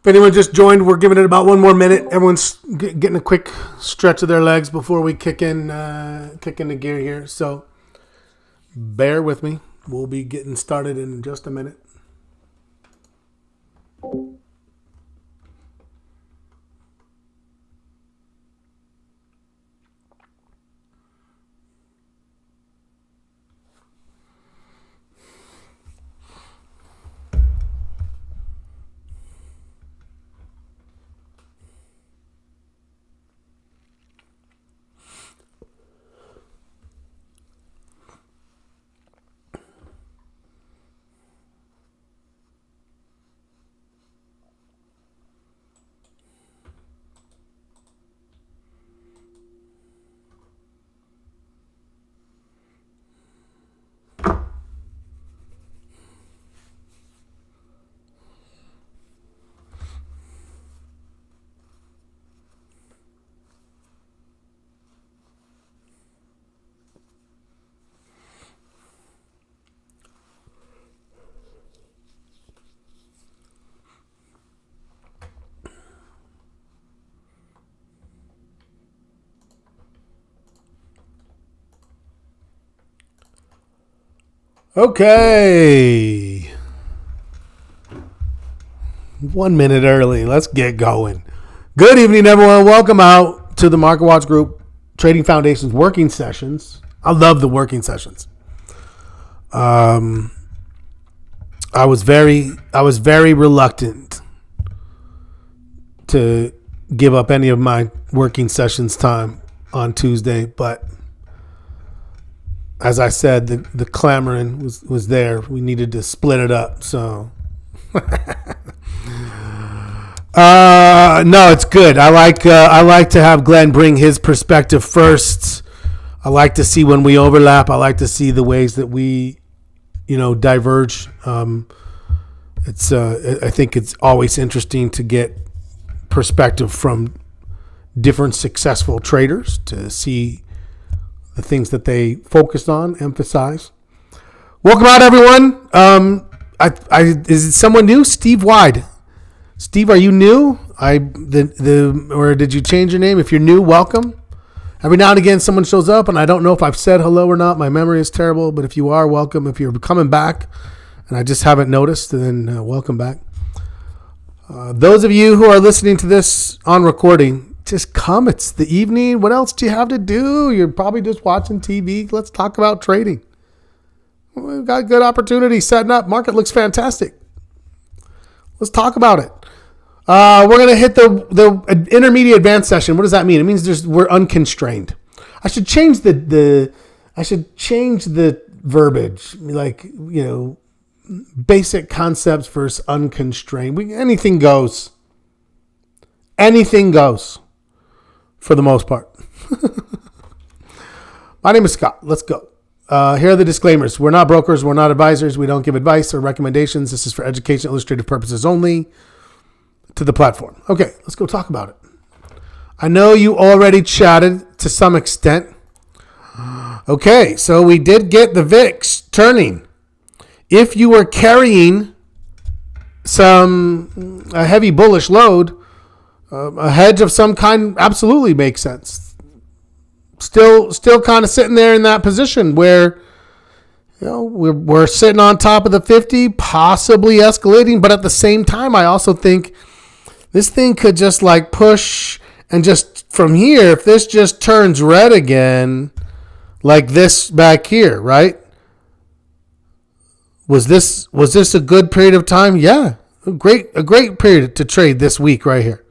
If anyone just joined, we're giving it about one more minute. Everyone's getting a quick stretch of their legs before we kick in the gear here. So bear with me. We'll be getting started in just a minute. Okay. 1 minute early. Let's get going. Good evening, everyone. Welcome out to the Market Watch Group Trading Foundation's working sessions. I love the working sessions. I was very reluctant to give up any of my working sessions time on Tuesday, but as I said, the clamoring was there. We needed to split it up. So, no, it's good. I like to have Glenn bring his perspective first. I like to see when we overlap. I like to see the ways that we, diverge. I think it's always interesting to get perspective from different successful traders to see the things that they focus on, emphasize. Welcome out, everyone. Is it someone new? Steve Wide. Steve, are you new? Or did you change your name? If you're new, welcome. Every now and again, someone shows up, and I don't know if I've said hello or not. My memory is terrible, but if you are, welcome. If you're coming back, and I just haven't noticed, then welcome back. Those of you who are listening to this on recording, just come. It's the evening. What else do you have to do? You're probably just watching TV. Let's talk about trading. We've got good opportunity setting up. Market looks fantastic. Let's talk about it. We're going to hit the intermediate advanced session. What does that mean? It means we're unconstrained. I should change the verbiage. Like, basic concepts versus unconstrained. Anything goes. Anything goes. For the most part. My name is Scott. Let's go. Here are the disclaimers. We're not brokers. We're not advisors. We don't give advice or recommendations. This is for education, illustrative purposes only. To the platform. Okay, let's go talk about it. I know you already chatted to some extent. Okay, so we did get the VIX turning. If you were carrying a heavy bullish load, a hedge of some kind absolutely makes sense. Still kind of sitting there in that position where, we're sitting on top of the 50, possibly escalating. But at the same time, I also think this thing could just like push and just from here, if this just turns red again, like this back here, right? Was this a good period of time? Yeah, a great period to trade this week right here.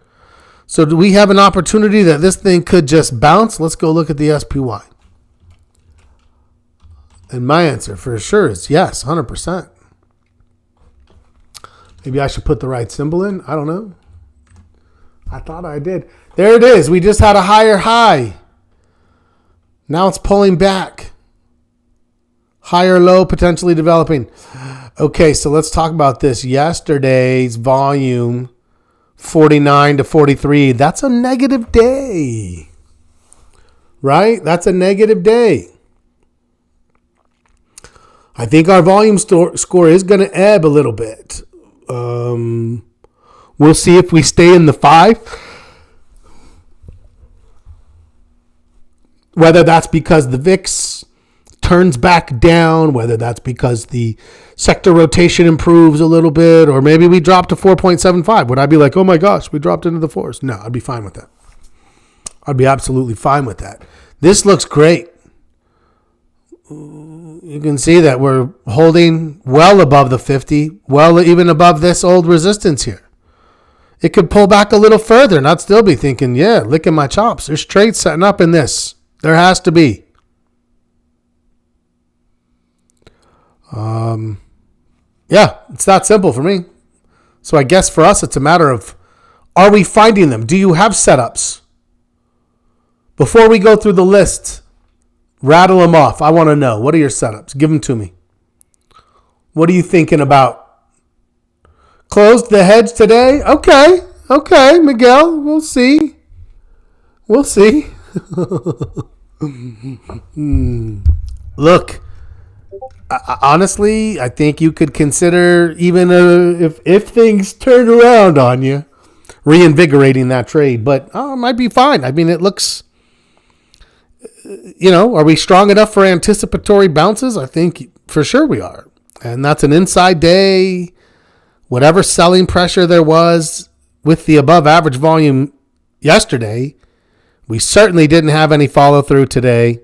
So do we have an opportunity that this thing could just bounce? Let's go look at the SPY. And my answer for sure is yes, 100%. Maybe I should put the right symbol in. I don't know. I thought I did. There it is. We just had a higher high. Now it's pulling back. Higher low potentially developing. Okay, so let's talk about this. Yesterday's volume, 49 to 43. That's a negative day. Right? That's a negative day. I think our volume score is going to ebb a little bit. We'll see if we stay in the 5. Whether that's because the VIX turns back down, whether that's because the sector rotation improves a little bit, or maybe we drop to 4.75. Would I be like, oh my gosh, we dropped into the 4s? No, I'd be fine with that. I'd be absolutely fine with that. This looks great. You can see that we're holding well above the 50, well even above this old resistance here. It could pull back a little further, and I'd still be thinking, yeah, licking my chops. There's trades setting up in this. There has to be. Yeah, it's that simple for me. So I guess for us, it's a matter of, are we finding them? Do you have setups? Before we go through the list, rattle them off. I want to know. What are your setups? Give them to me. What are you thinking about? Closed the hedge today? Okay, Miguel. We'll see. Look, honestly, I think you could consider, even if things turned around on you, reinvigorating that trade. But it might be fine. I mean, it looks, are we strong enough for anticipatory bounces? I think for sure we are. And that's an inside day. Whatever selling pressure there was with the above average volume yesterday, we certainly didn't have any follow through today.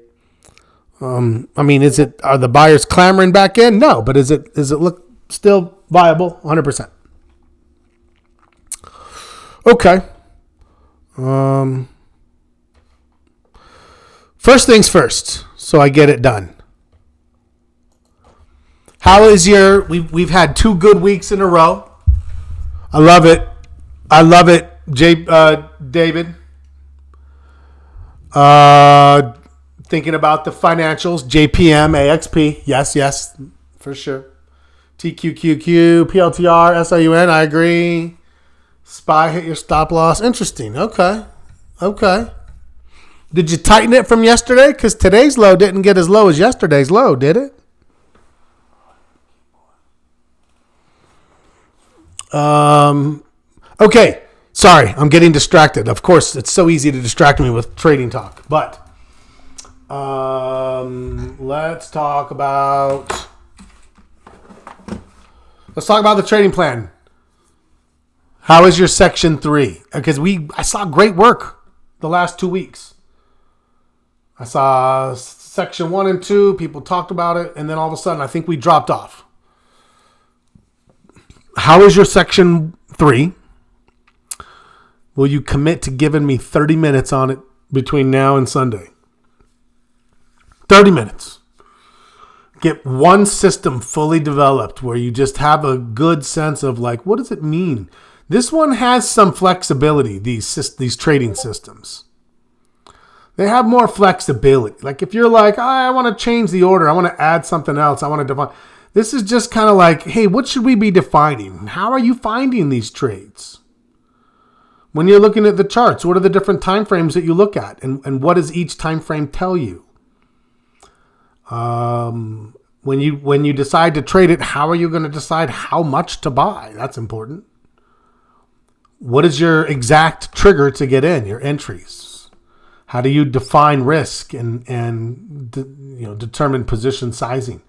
Are the buyers clamoring back in? No, but is it look still viable? 100%. Okay. First things first, so I get it done. How is we've had 2 good weeks in a row. I love it, David. Thinking about the financials, JPM, AXP, yes, for sure. TQQQ, PLTR, SIUN, I agree. SPY hit your stop loss. Interesting. Okay. Did you tighten it from yesterday? Because today's low didn't get as low as yesterday's low, did it? Okay. Sorry, I'm getting distracted. Of course, it's so easy to distract me with trading talk. But let's talk about the trading plan. How is your section 3? Because I saw great work the last 2 weeks. I saw section 1 and 2. People talked about it, and then all of a sudden, I think we dropped off. How is your section 3? Will you commit to giving me 30 minutes on it between now and Sunday? 30 minutes. Get one system fully developed where you just have a good sense of what does it mean? This one has some flexibility, these trading systems. They have more flexibility. Like if you're like, I want to change the order. I want to add something else. I want to define. This is just kind of like, hey, what should we be defining? How are you finding these trades? When you're looking at the charts, what are the different time frames that you look at? And what does each time frame tell you? When you decide to trade it, how are you going to decide how much to buy? That's important. What is your exact trigger to get in, your entries? How do you define risk and determine position sizing?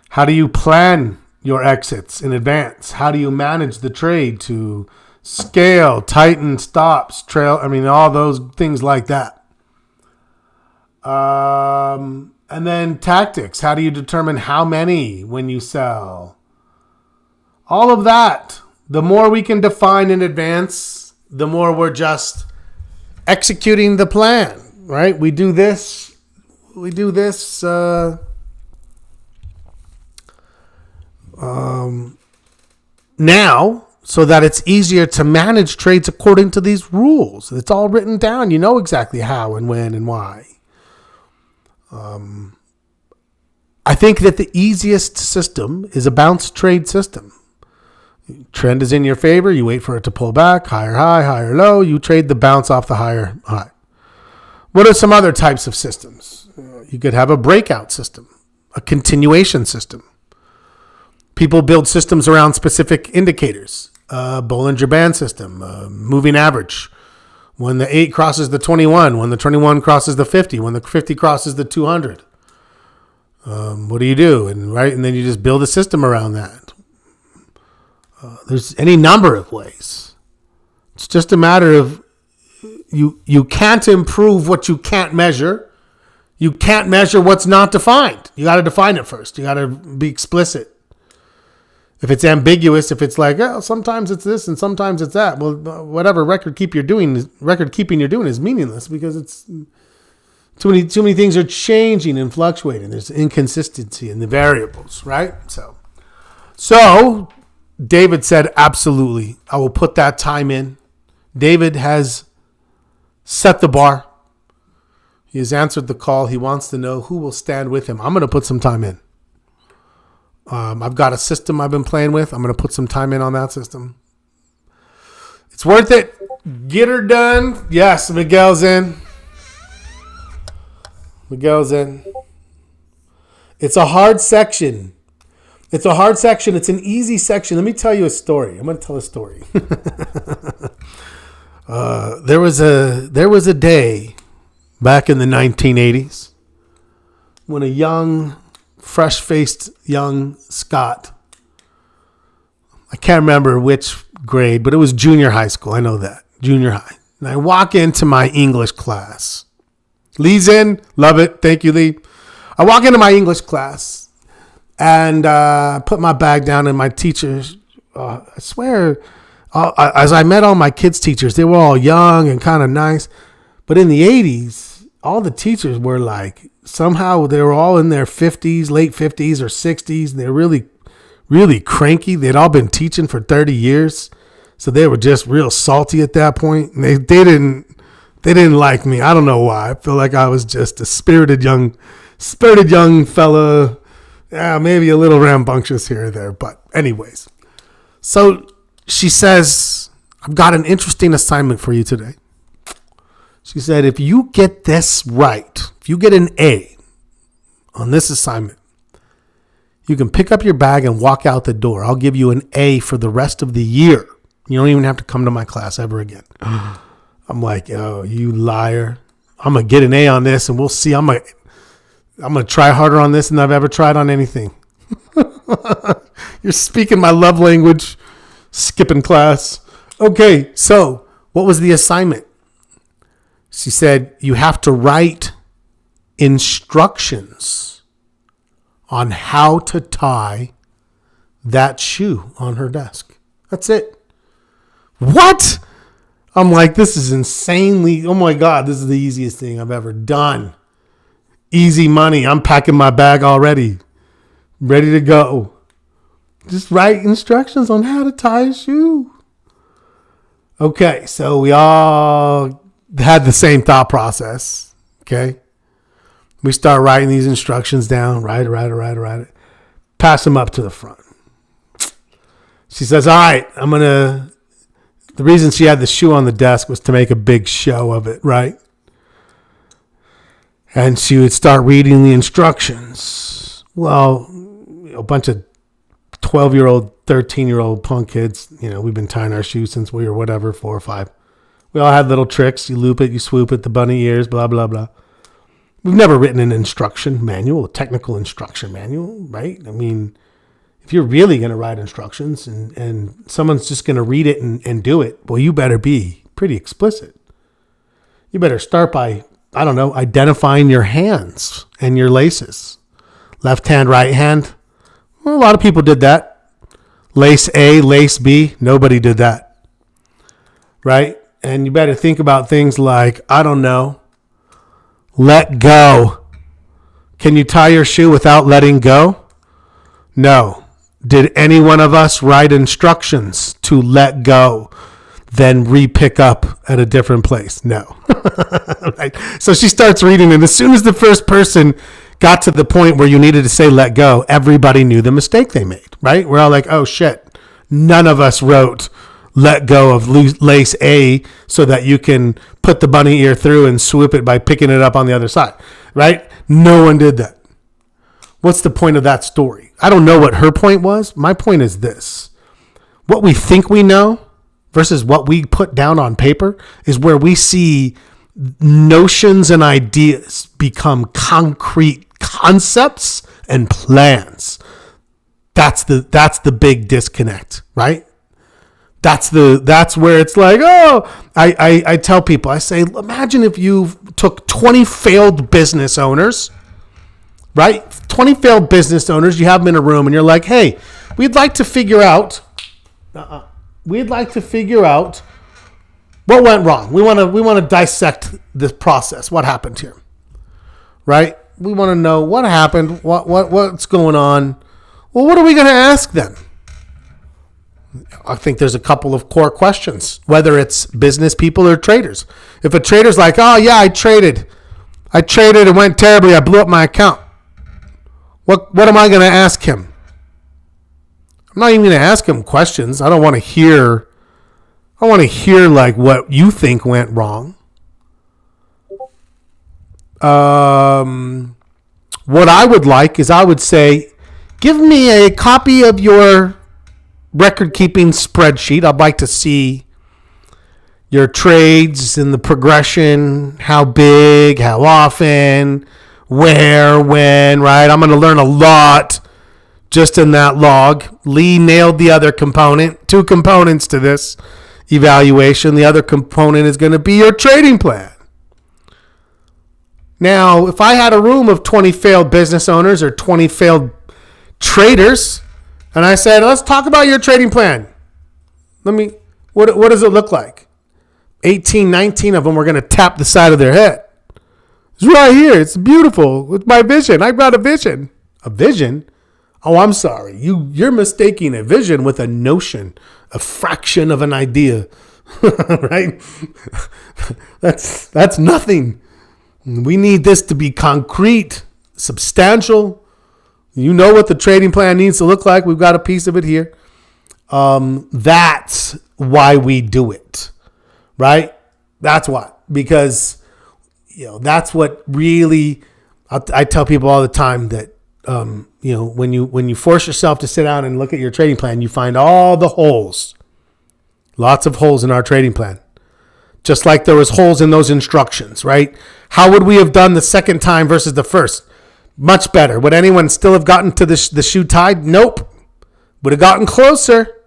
How do you plan your exits in advance? How do you manage the trade to scale, tighten, stops, trail? All those things like that. And then tactics. How do you determine how many when you sell? All of that. The more we can define in advance, the more we're just executing the plan, right? We do this now so that it's easier to manage trades according to these rules. It's all written down. You know exactly how and when and why. I think that the easiest system is a bounce trade system. Trend is in your favor. You wait for it to pull back, higher high, higher low. You trade the bounce off the higher high. What are some other types of systems? You could have a breakout system, a continuation system. People build systems around specific indicators. Bollinger Band system, moving average. When the 8 crosses the 21, when the 21 crosses the 50, when the 50 crosses the 200. What do you do? And then you just build a system around that. There's any number of ways. It's just a matter of you can't improve what you can't measure. You can't measure what's not defined. You got to define it first. You got to be explicit. If it's ambiguous, if it's like, oh, sometimes it's this and sometimes it's that, well, whatever record keeping you're doing is meaningless because it's too many things are changing and fluctuating. There's inconsistency in the variables, right? So David said, absolutely, I will put that time in. David has set the bar. He has answered the call. He wants to know who will stand with him. I'm going to put some time in. I've got a system I've been playing with. I'm going to put some time in on that system. It's worth it. Get her done. Yes, Miguel's in. It's a hard section. It's an easy section. Let me tell you a story. I'm going to tell a story. There was a day back in the 1980s when a young, fresh-faced young Scot, I can't remember which grade, but it was junior high school. I know that. Junior high. And I walk into my English class. Lee's in. Love it. Thank you, Lee. I walk into my English class and put my bag down, and my teachers, I swear, as I met all my kids' teachers, they were all young and kind of nice. But in the 80s, all the teachers were like, somehow they were all in their 50s, late 50s or 60s. And they're really, really cranky. They'd all been teaching for 30 years. So they were just real salty at that point. And they didn't like me. I don't know why. I feel like I was just a spirited young fella. Yeah, maybe a little rambunctious here or there. But anyways, so she says, I've got an interesting assignment for you today. She said, if you get this right, if you get an A on this assignment, you can pick up your bag and walk out the door. I'll give you an A for the rest of the year. You don't even have to come to my class ever again. I'm like, oh, you liar. I'm going to get an A on this and we'll see. I'm going to try harder on this than I've ever tried on anything. You're speaking my love language, skipping class. Okay, so what was the assignment? She said, you have to write instructions on how to tie that shoe on her desk. That's it. What? I'm like, this is insanely, oh my God, this is the easiest thing I've ever done. Easy money. I'm packing my bag already. Ready to go. Just write instructions on how to tie a shoe. Okay, so we all had the same thought process. Okay. We start writing these instructions down. Write it. Pass them up to the front. She says, all right, the reason she had the shoe on the desk was to make a big show of it, right? And she would start reading the instructions. Well, a bunch of 12-year-old, 13-year-old punk kids, we've been tying our shoes since we were whatever, 4 or 5. We all had little tricks. You loop it, you swoop it, the bunny ears, blah, blah, blah. We've never written an instruction manual, a technical instruction manual, right? I mean, if you're really going to write instructions and someone's just going to read it and do it, well, you better be pretty explicit. You better start by, identifying your hands and your laces. Left hand, right hand. Well, a lot of people did that. Lace A, lace B. Nobody did that. Right? And you better think about things like, let go. Can you tie your shoe without letting go? No. Did any one of us write instructions to let go, then re-pick up at a different place? No. Right? So she starts reading, and as soon as the first person got to the point where you needed to say let go, everybody knew the mistake they made, right? We're all like, oh shit, none of us wrote let go of lace A so that you can put the bunny ear through and swoop it by picking it up on the other side, right? No one did that. What's the point of that story? I don't know what her point was. My point is this. what we think we know versus what we put down on paper is where we see notions and ideas become concrete concepts and plans. That's the big disconnect, right? That's where it's like, oh, I tell people, I say, imagine if you took 20 failed business owners, right? 20 failed business owners, you have them in a room and you're like, hey, we'd like to figure out what went wrong. We want to dissect this process. What happened here, right? We want to know what happened, what's going on. Well, what are we going to ask them? I think there's a couple of core questions, whether it's business people or traders. If a trader's like, oh yeah, I traded, it went terribly, I blew up my account. What am I going to ask him? I'm not even going to ask him questions. I don't want to hear like what you think went wrong. What I would like is I would say, give me a copy of your record keeping spreadsheet. I'd like to see your trades and the progression, how big, how often, where, when, right? I'm going to learn a lot just in that log. Lee nailed the other component. 2 components to this evaluation. The other component is going to be your trading plan. Now, if I had a room of 20 failed business owners or 20 failed traders, and I said, let's talk about your trading plan. What does it look like? 18, 19 of them were going to tap the side of their head. It's right here. It's beautiful. It's my vision. I've got a vision. A vision? Oh, I'm sorry. You're mistaking a vision with a notion, a fraction of an idea, right? That's nothing. We need this to be concrete, substantial. You know what the trading plan needs to look like. We've got a piece of it here. That's why we do it, right? That's why, because that's what really. I tell people all the time that when you force yourself to sit down and look at your trading plan, you find all the holes, lots of holes in our trading plan. Just like there was holes in those instructions, right? How would we have done the second time versus the first? Much better. Would anyone still have gotten to the shoe tied? Nope. Would have gotten closer.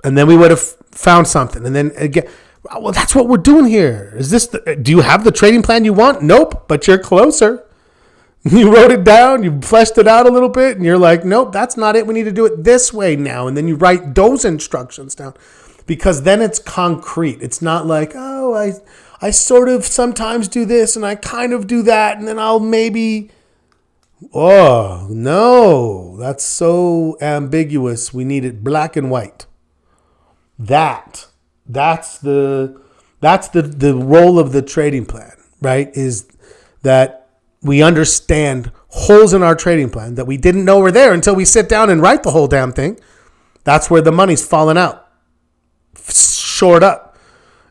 And then we would have found something. And then again, well, that's what we're doing here. Do you have the trading plan you want? Nope, but you're closer. You wrote it down, you fleshed it out a little bit, and you're like, nope, that's not it. We need to do it this way now. And then you write those instructions down. Because then it's concrete. It's not like, oh, I sort of sometimes do this and I kind of do that. And then I'll maybe, oh, no, that's so ambiguous. We need it black and white. That's the role of the trading plan, right? Is that we understand holes in our trading plan that we didn't know were there until we sit down and write the whole damn thing. That's where the money's falling out. Shored up.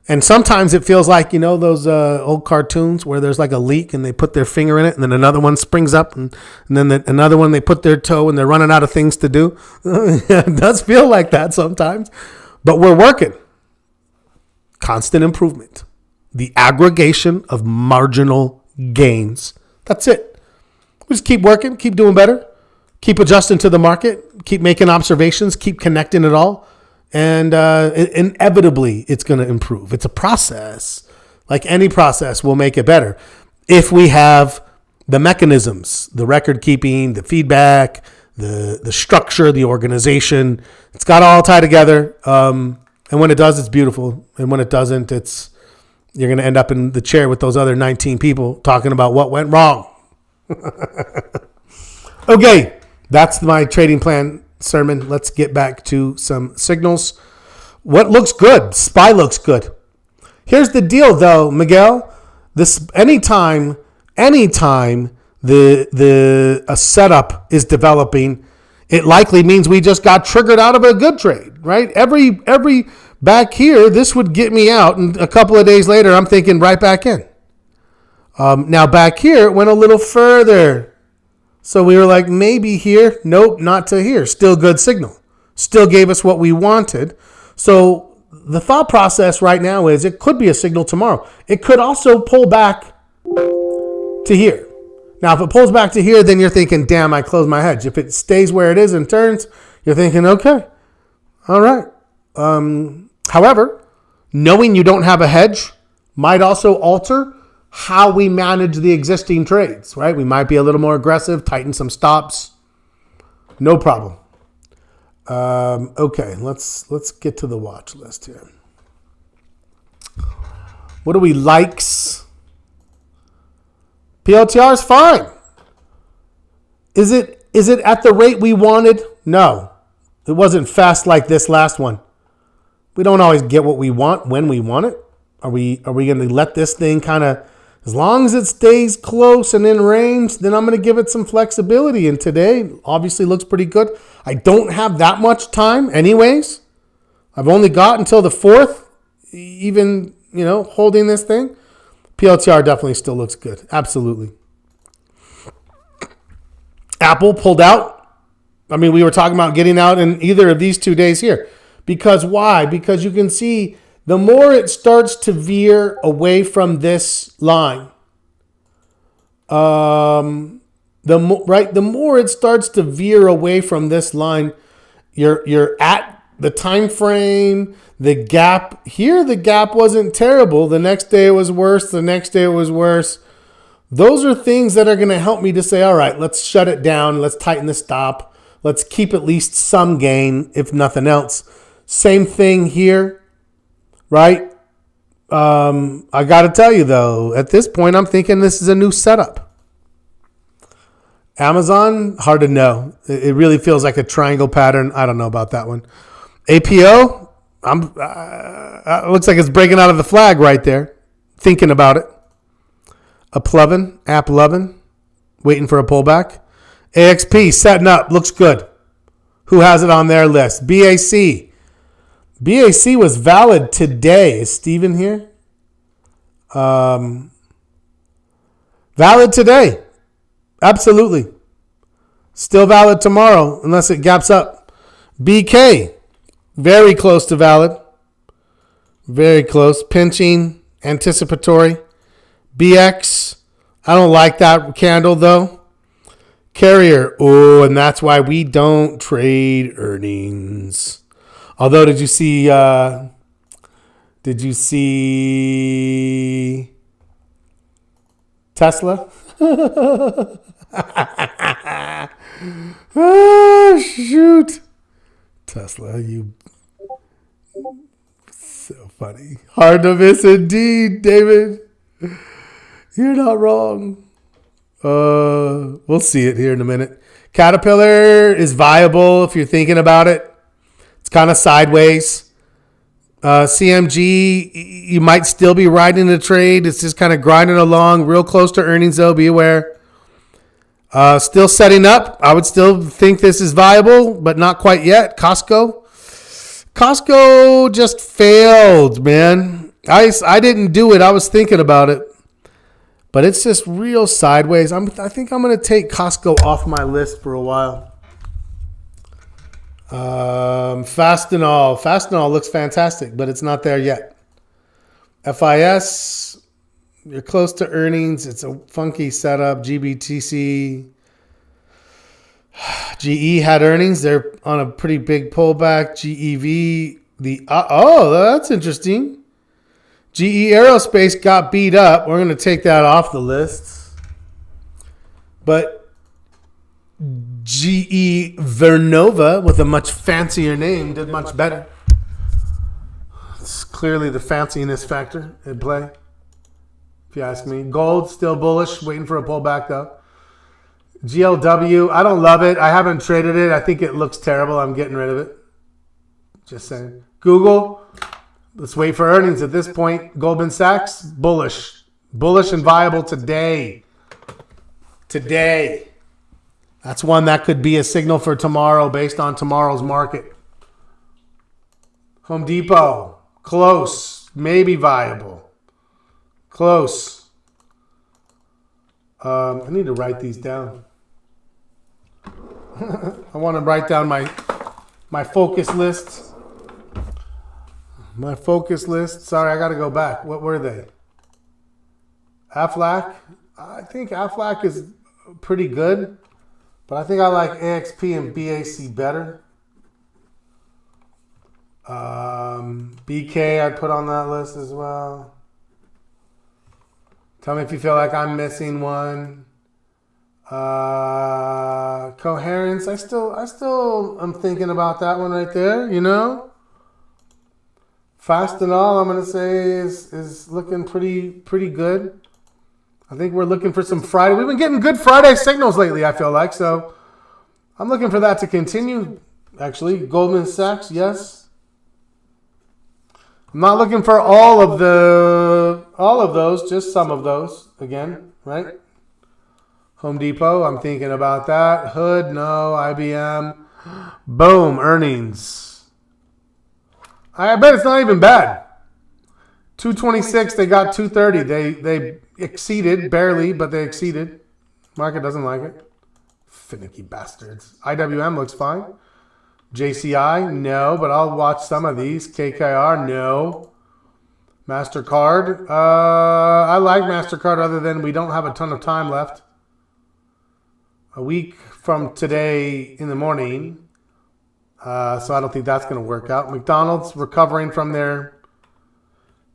And sometimes it feels like, those old cartoons where there's like a leak and they put their finger in it and then another one springs up and then another one they put their toe and they're running out of things to do. It does feel like that sometimes, but we're working. Constant improvement. The aggregation of marginal gains. That's it. We just keep working, keep doing better, keep adjusting to the market, keep making observations, keep connecting it all. And inevitably, it's going to improve. It's a process. Like any process, we'll make it better if we have the mechanisms, the record keeping, the feedback, the structure, the organization. It's got to all tie together. And when it does, it's beautiful. And when it doesn't, you're going to end up in the chair with those other 19 people talking about what went wrong. Okay, that's my trading plan sermon. Let's get back to some signals. What looks good? SPY looks good. Here's the deal, though, Miguel. This anytime a setup is developing, it likely means we just got triggered out of a good trade, right? Every back here, this would get me out, and a couple of days later, I'm thinking right back in. Now back here, it went a little further. So we were like, maybe here. Nope, not to here. Still good signal. still gave us what we wanted. So the thought process right now is it could be a signal tomorrow. It could also pull back to here. Now, if it pulls back to here, then you're thinking, damn, I closed my hedge. If it stays where it is and turns, you're thinking, okay, all right. However, knowing you don't have a hedge might also alter how we manage the existing trades, right? We might be a little more aggressive, tighten some stops. No problem. Okay, let's get to the watch list here. What do we likes? PLTR is fine. Is it at the rate we wanted? No. It wasn't fast like this last one. We don't always get what we want when we want it. Are we going to let this thing kind of, as long as it stays close and in range, then I'm going to give it some flexibility. And today obviously looks pretty good. I don't have that much time anyways. I've only got until the 4th, even, holding this thing. PLTR definitely still looks good. Absolutely. Apple pulled out. I mean, we were talking about getting out in either of these 2 days here. Because why? Because you can see the more it starts to veer away from this line, the more it starts to veer away from this line, you're at the time frame, the gap. Here, the gap wasn't terrible. The next day it was worse. The next day it was worse. Those are things that are going to help me to say, all right, let's shut it down. Let's tighten the stop. Let's keep at least some gain, if nothing else. Same thing here, right? I got to tell you, though, at this point, I'm thinking this is a new setup. Amazon, hard to know. It really feels like a triangle pattern. I don't know about that one. APO, looks like it's breaking out of the flag right there. Thinking about it. App loving, waiting for a pullback. AXP setting up, looks good. Who has it on their list? BAC. BAC was valid today. Is Steven here? Valid today. Absolutely. Still valid tomorrow unless it gaps up. BK. Very close to valid. Very close. Pinching. Anticipatory. BX. I don't like that candle though. Carrier. Oh, and that's why we don't trade earnings. Although, did you see Tesla? Oh, shoot. Tesla, you so funny. Hard to miss indeed, David. You're not wrong. We'll see it here in a minute. Caterpillar is viable if you're thinking about it. It's kind of sideways. CMG, you might still be riding the trade. It's just kind of grinding along, real close to earnings, though. Be aware. Still setting up. I would still think this is viable, but not quite yet. Costco just failed, man. I didn't do it. I was thinking about it. But it's just real sideways. I think I'm going to take Costco off my list for a while. Fastenal looks fantastic, but it's not there yet. FIS, you're close to earnings. It's a funky setup. GBTC, GE had earnings. They're on a pretty big pullback. GEV, that's interesting. GE Aerospace got beat up. We're going to take that off the list. But GE Vernova, with a much fancier name, did much better. It's clearly the fanciness factor at play, if you ask me. Gold, still bullish, waiting for a pullback, though. GLW, I don't love it. I haven't traded it. I think it looks terrible. I'm getting rid of it. Just saying. Google, let's wait for earnings at this point. Goldman Sachs, bullish. Bullish and viable today. Today. That's one that could be a signal for tomorrow based on tomorrow's market. Home Depot, close, maybe viable. Close. I need to write these down. I want to write down my My focus list. My focus list. Sorry, I got to go back. What were they? Aflac. I think Aflac is pretty good, but I think I like AXP and BAC better. BK I put on that list as well. Tell me if you feel like I'm missing one. Coherence. I still am thinking about that one right there, you know. Fastenal, I'm gonna say is looking pretty good. I think we're looking for some Friday. We've been getting good Friday signals lately, I feel like, so I'm looking for that to continue. Actually, Goldman Sachs, yes. I'm not looking for all of those, just some of those again, right? Home Depot, I'm thinking about that. Hood, no. IBM, boom, earnings. I bet it's not even bad. 226, they got 230. They exceeded, barely, but they exceeded. Market doesn't like it. Finicky bastards. IWM looks fine. JCI, no, but I'll watch some of these. KKR, no. MasterCard, I like MasterCard other than we don't have a ton of time left. A week from today in the morning. So I don't think that's going to work out. McDonald's recovering from their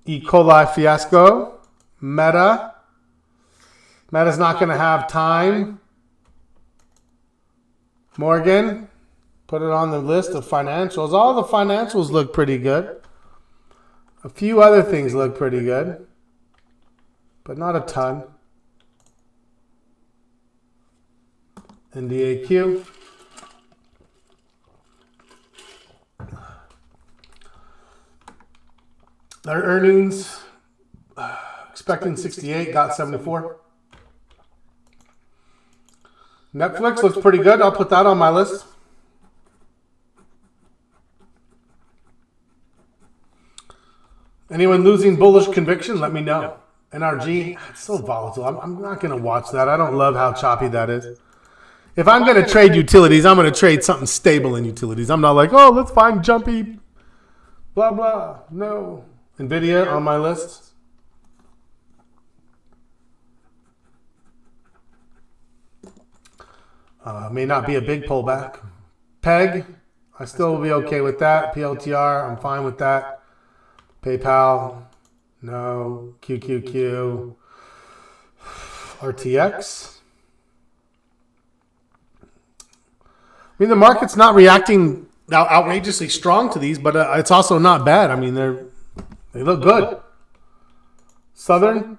E. coli fiasco. Meta's not going to have time. Morgan, put it on the list of financials. All the financials look pretty good. A few other things look pretty good, but not a ton. NDAQ. Their earnings, expecting 68, got 74. Netflix looks pretty good. I'll put that on my list. Anyone losing bullish conviction, let me know. NRG, it's so volatile. I'm not going to watch that. I don't love how choppy that is. If I'm going to trade utilities, I'm going to trade something stable in utilities. I'm not like, oh, let's find jumpy, blah, blah. No. NVIDIA on my list. May not be a big pullback. PEG, I still will be okay with that. PLTR, I'm fine with that. PayPal, no. QQQ. RTX. I mean, the market's not reacting outrageously strong to these, but it's also not bad. I mean, they look good. Southern,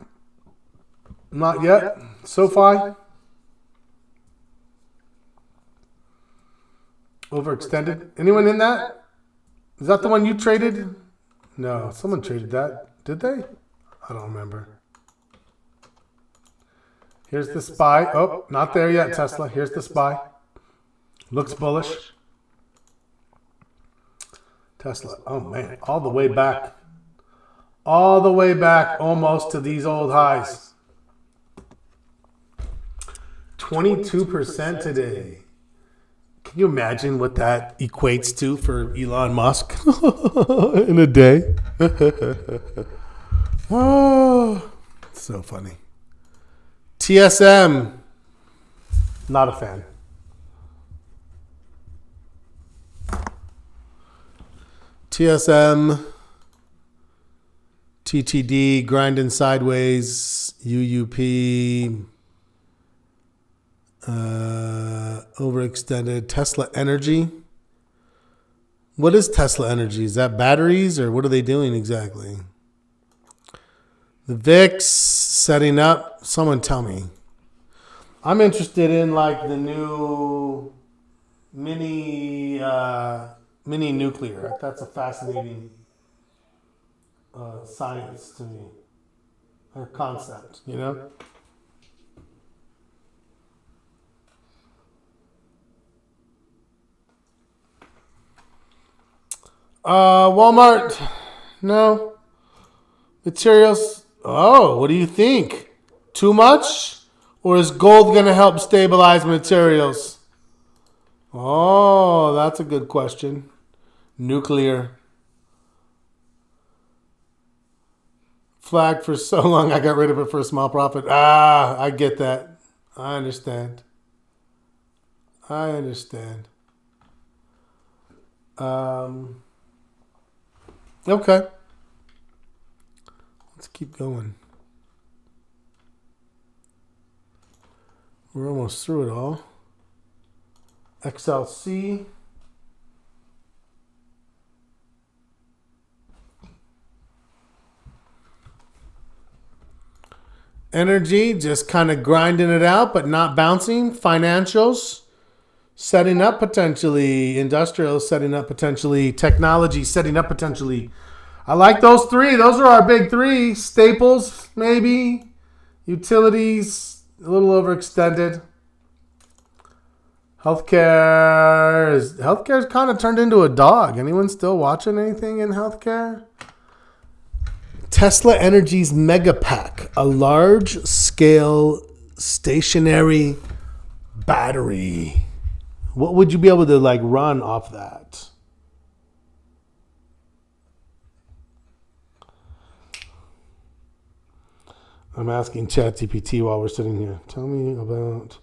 not yet. SoFi, overextended. Anyone in that? Is that the one you traded? No, someone traded that. Did they? I don't remember. Here's the SPY. Oh, not there yet, Tesla. Here's the SPY. Looks bullish. Tesla. Oh, man. All the way back. All the way back almost to these old highs. 22% today. Can you imagine what that equates to for Elon Musk in a day? Oh, so funny. TSM, not a fan. TSM, TTD, grinding sideways, UUP, overextended. Tesla Energy. What is Tesla Energy? Is that batteries or what are they doing exactly? The VIX setting up. Someone tell me. I'm interested in like the new mini nuclear. That's a fascinating science to me, or concept, you know? Walmart, no. Materials, oh, what do you think? Too much? Or is gold going to help stabilize materials? Oh, that's a good question. Nuclear. Flagged for so long, I got rid of it for a small profit. Ah, I get that. I understand. Okay. Let's keep going. We're almost through it all. XLC. Energy, just kind of grinding it out, but not bouncing. Financials, setting up potentially. Industrial, setting up potentially. Technology, setting up potentially. I like those three. Those are our big three. Staples, maybe. Utilities, a little overextended. Healthcare's kind of turned into a dog. Anyone still watching anything in healthcare? Tesla Energy's Megapack, a large-scale stationary battery. What would you be able to run off that? I'm asking ChatGPT while we're sitting here. Tell me about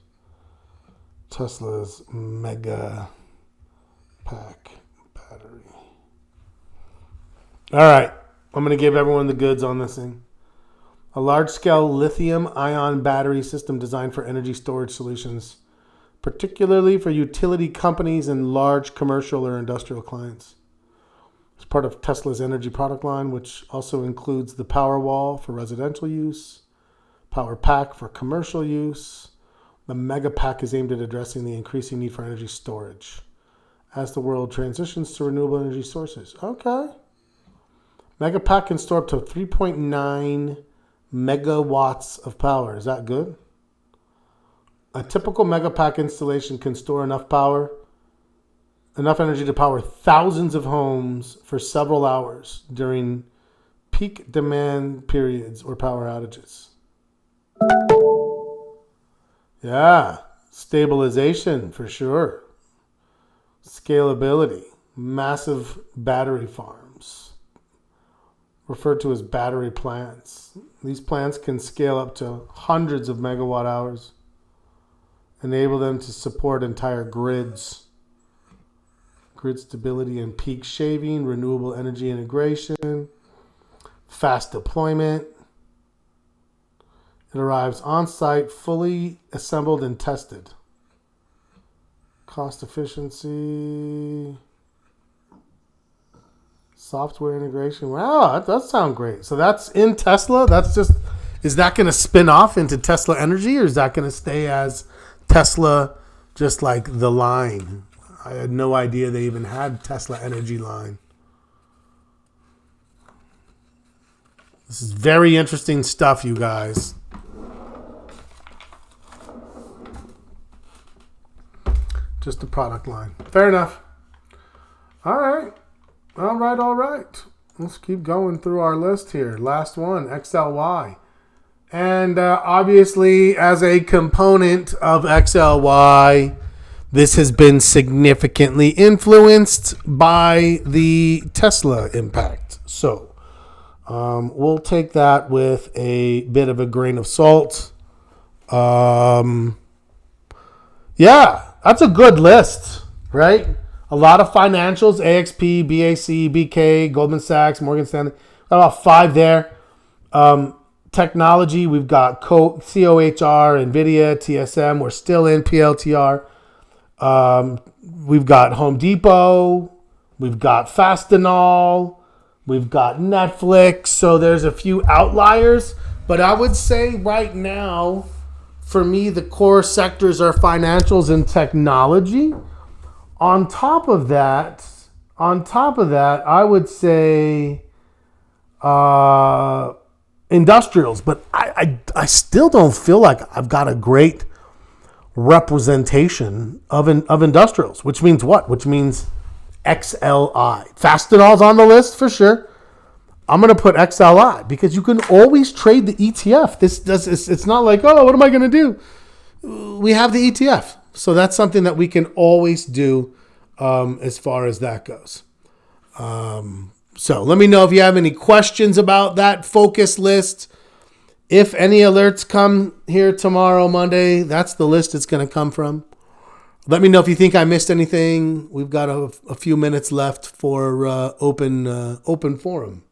Tesla's Megapack battery. All right. I'm going to give everyone the goods on this thing. A large-scale lithium-ion battery system designed for energy storage solutions, particularly for utility companies and large commercial or industrial clients. It's part of Tesla's energy product line, which also includes the Powerwall for residential use, Powerpack for commercial use. The Megapack is aimed at addressing the increasing need for energy storage as the world transitions to renewable energy sources. Okay. Megapack can store up to 3.9 megawatts of power. Is that good? A typical Megapack installation can store enough energy to power thousands of homes for several hours during peak demand periods or power outages. Yeah, stabilization for sure. Scalability, massive battery farms, referred to as battery plants. These plants can scale up to hundreds of megawatt hours, enable them to support entire grids. Grid stability and peak shaving, renewable energy integration, fast deployment. It arrives on-site, fully assembled and tested. Cost efficiency. Software integration. Wow, that does sound great. So that's in Tesla. Is that going to spin off into Tesla Energy, or is that going to stay as Tesla, just like the line? I had no idea they even had Tesla Energy line. This is very interesting stuff, you guys. Just the product line. Fair enough. All right. Let's keep going through our list here. Last one, XLY. And obviously, as a component of XLY, this has been significantly influenced by the Tesla impact. So we'll take that with a bit of a grain of salt. Yeah, that's a good list, right? A lot of financials, AXP, BAC, BK, Goldman Sachs, Morgan Stanley. About 5 there. Technology, we've got COHR, NVIDIA, TSM. We're still in PLTR. We've got Home Depot. We've got Fastenal. We've got Netflix. So there's a few outliers. But I would say right now, for me, the core sectors are financials and technology. On top of that, I would say industrials. But I still don't feel like I've got a great representation of industrials. Which means what? Which means XLI. Fastenal's on the list for sure. I'm going to put XLI because you can always trade the ETF. It's not like, oh, what am I going to do? We have the ETF. So that's something that we can always do as far as that goes. So let me know if you have any questions about that focus list. If any alerts come here tomorrow, Monday, that's the list it's going to come from. Let me know if you think I missed anything. We've got a few minutes left for open forum.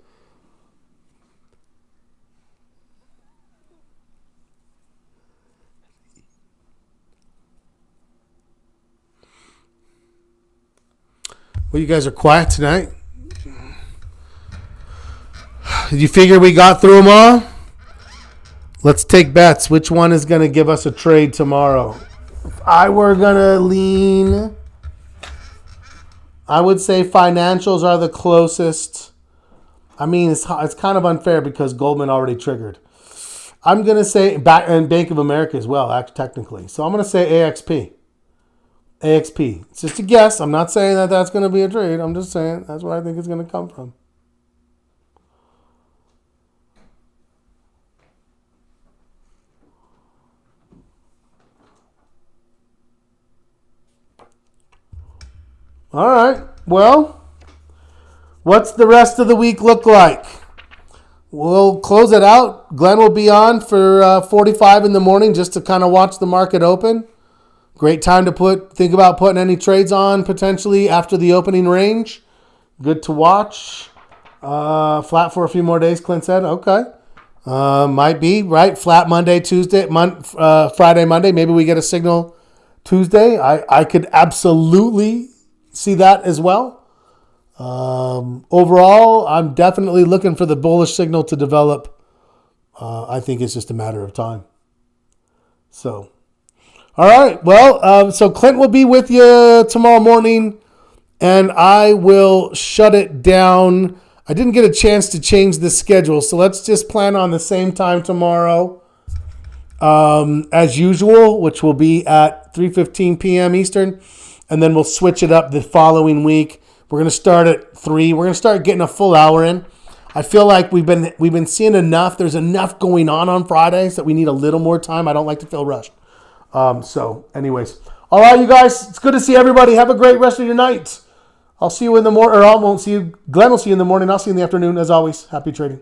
Well, you guys are quiet tonight. Did you figure we got through them all? Let's take bets. Which one is going to give us a trade tomorrow? If I were going to lean, I would say financials are the closest. I mean, it's kind of unfair because Goldman already triggered. I'm going to say and Bank of America as well, technically. So I'm going to say AXP. AXP. It's just a guess. I'm not saying that that's going to be a trade. I'm just saying that's where I think it's going to come from. All right. Well, what's the rest of the week look like? We'll close it out. Glenn will be on for 45 in the morning just to kind of watch the market open. Great time to think about putting any trades on potentially after the opening range. Good to watch. Flat for a few more days, Clint said. Okay. Might be, right? Flat Monday, Tuesday, Friday, Monday. Maybe we get a signal Tuesday. I could absolutely see that as well. Overall, I'm definitely looking for the bullish signal to develop. I think it's just a matter of time. So, all right. Well, so Clint will be with you tomorrow morning, and I will shut it down. I didn't get a chance to change the schedule, so let's just plan on the same time tomorrow as usual, which will be at 3:15 p.m. Eastern, and then we'll switch it up the following week. We're going to start at 3. We're going to start getting a full hour in. I feel like we've been seeing enough. There's enough going on Fridays that we need a little more time. I don't like to feel rushed. So, anyways. All right, you guys. It's good to see everybody. Have a great rest of your night. I'll see you in the morning, or I won't see you. Glenn will see you in the morning. I'll see you in the afternoon. As always, happy trading.